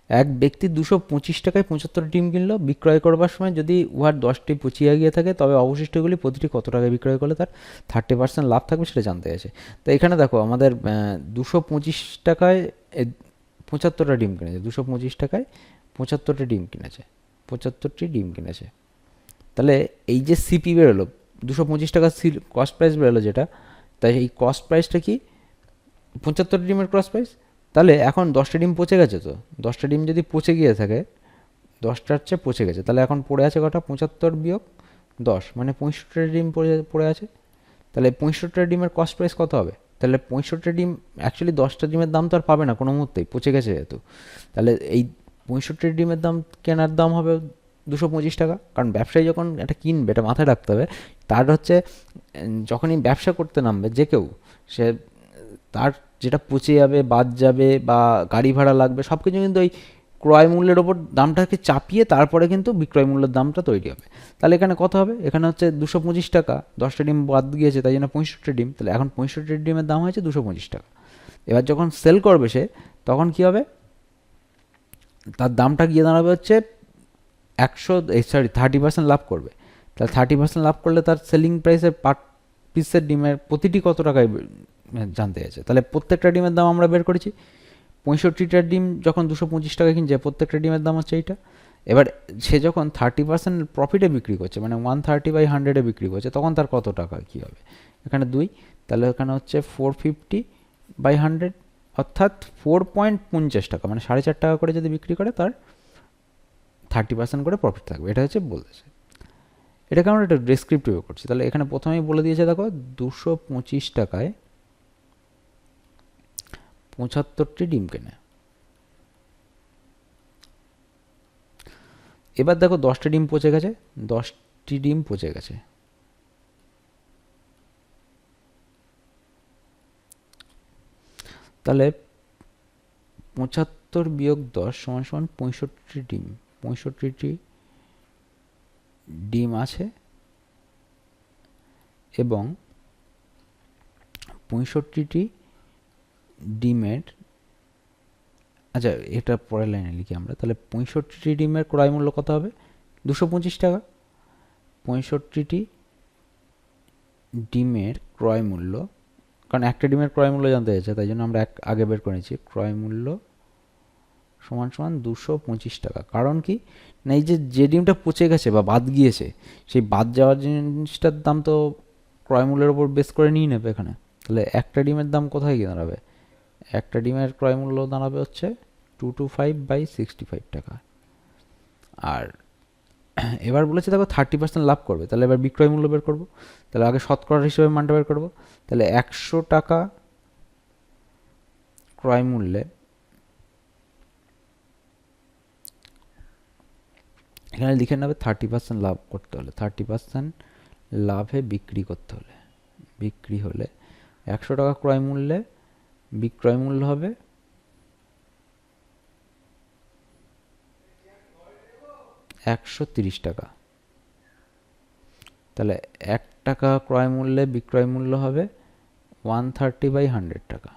এক ব্যক্তি 225 টাকায় 75 ডিম কিনলো, বিক্রয় করবার সময় যদি উহার 10টি পচিয়া গিয়ে থাকে তবে অবশিষ্টগুলি প্রতিটি কত টাকায় বিক্রয় করলে তার 30% লাভ থাকবে সেটা জানতে গেছে। তো এখানে দেখো আমাদের 225 টাকায় 75টা ডিম কিনেছে, 225 টাকায় 75টা ডিম কিনেছে, 75টি ডিম কিনেছে। তাহলে এই যে সিপি বেরোলো 225 টাকা কস্ট প্রাইস বেরোলো যেটা, তাই এই কস্ট প্রাইসটা কি 75 ডিমের কস্ট প্রাইস। তাহলে এখন 10টা ডিম পচে গেছে, তো 10টা ডিম যদি পচে গিয়ে থাকে, 10টার চেয়ে পচে গেছে, তাহলে এখন পড়ে আছে কটা, 75 বিয়োগ 10 মানে 65টা ডিম পড়ে আছে। তাহলে 65টা ডিমের কস্ট প্রাইস কত হবে? তাহলে 65টা ডিম অ্যাকচুয়ালি 10টা ডিমের দাম তো আর পাবে না কোনো মুহূর্তেই, পচে গেছে যেহেতু। তাহলে এই 65টা ডিমের দাম কেনার দাম হবে 225 টাকা। কারণ ব্যবসায়ী যখন এটা কিনবে, এটা মাথায় রাখতে হবে, তার হচ্ছে যখনই ব্যবসা করতে নামবে যে কেউ, সে তার যেটা পচে যাবে, বাদ যাবে বা গাড়ি ভাড়া লাগবে, সব কিছু কিন্তু ওই ক্রয় মূল্যের ওপর দামটাকে চাপিয়ে তারপরে কিন্তু বিক্রয় মূল্যের দামটা তৈরি হবে। তাহলে এখানে কত হবে? এখানে হচ্ছে 225 টাকা, 10টা ডিম বাদ গিয়েছে তাই জন্য 65টা ডিম, তাহলে এখন 65টা ডিমের দাম হয়েছে 225 টাকা। এবার যখন সেল করবে সে, তখন কি হবে? তার দামটা গিয়ে দাঁড়াবে হচ্ছে 30% লাভ করবে। তাহলে 30% লাভ করলে তার সেলিং প্রাইসের পার পিসের ডিমের প্রতিটি কত টাকায় জানতে গেছে। তাহলে প্রত্যেকটা ডিমের দাম আমরা বের করেছি। 65টা ডিম যখন 225 টাকা কিনছে, প্রত্যেকটা ডিমের দাম হচ্ছে এইটা। এবার সে যখন 30% প্রফিটে বিক্রি করছে, মানে 130/100-এ বিক্রি করছে, তখন তার কত টাকা কী হবে? এখানে 2, তাহলে এখানে হচ্ছে 450/100, অর্থাৎ 4.50 টাকা, মানে 4.5 টাকা করে যদি বিক্রি করে তার 30% করে প্রফিট থাকবে। এটা হচ্ছে বলতেছে। এটাকে আমরা একটা ডেসক্রিপটিভ করছি। তাহলে এখানে প্রথমেই বলে দিয়েছে দেখো 225 টাকায় 75টি ডিম কেনে। এবার দেখো 10টা ডিম পচে গেছে, 10টি ডিম পচে গেছে। তাহলে 75 বিয়োগ 10 সমান সমান 65টি ডিম, 65টি ডিম আছে এবং 65টি ডিমের, আচ্ছা এটা পরের লাইনে লিখি আমরা। তাহলে 65টি ডিমের ক্রয় মূল্য কত হবে? 225 টাকা। 65টি ডিমের ক্রয় মূল্য, কারণ একটা ডিমের ক্রয় মূল্য জানতে চাইছে তাই জন্য আমরা আগে বের করে নিচ্ছি, ক্রয় মূল্য সমান সমান 225 টাকা। কারণ কি না, এই যে ডিমটা পচে গেছে বা বাদ গিয়েছে, সেই বাদ যাওয়ার জিনিসটার দাম তো ক্রয় মূল্যের ওপর বেস করে নিয়ে নেবে এখানে। তাহলে একটা ডিমের দাম কোথায় গিয়ে দাঁড়াবে? একটা ডিমের ক্রয় মূল্য দাঁড়াবে হচ্ছে 225/65 টাকা। আর এবার বলেছে দেখো 30% লাভ করবে, তাহলে এবার বিক্রয় মূল্য বের করবো। তাহলে আগে শতকরা হিসেবে মানটা বের করবো। তাহলে 100 টাকা ক্রয় মূল্যে, এখানে লিখে নেবে 30% লাভ করতে হলে, 30% লাভে বিক্রি করতে হলে, বিক্রি হলে 100 টাকা ক্রয় মূল্যে বিক্রয় মূল্য হবে 130 টাকা। তাহলে 1 টাকা ক্রয় মূল্যে বিক্রয় মূল্য হবে 130/100 টাকা।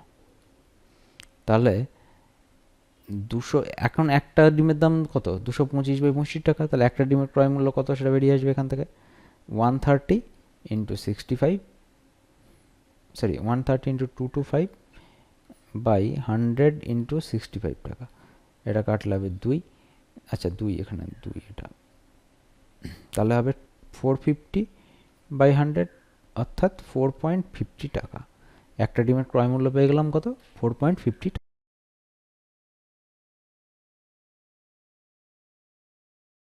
তাহলে 200, এখন একটা ডিমের দাম কত? 225/65 টাকা। তাহলে একটা ডিমের ক্রয় মূল্য কত সেটা বেরিয়ে আসবে এখান থেকে, 130 ইন্টু 65, সরি 130 ইন্টু 225/100 ইন্টু 65 টাকা। এটা কাটলে হবে 2, আচ্ছা 2, এখানে 2 এটা, তাহলে হবে 450/100, অর্থাৎ 4.50 টাকা। একটা ডিমের ক্রয় মূল্য পেয়ে গেলাম কত? 4.50 টাকা।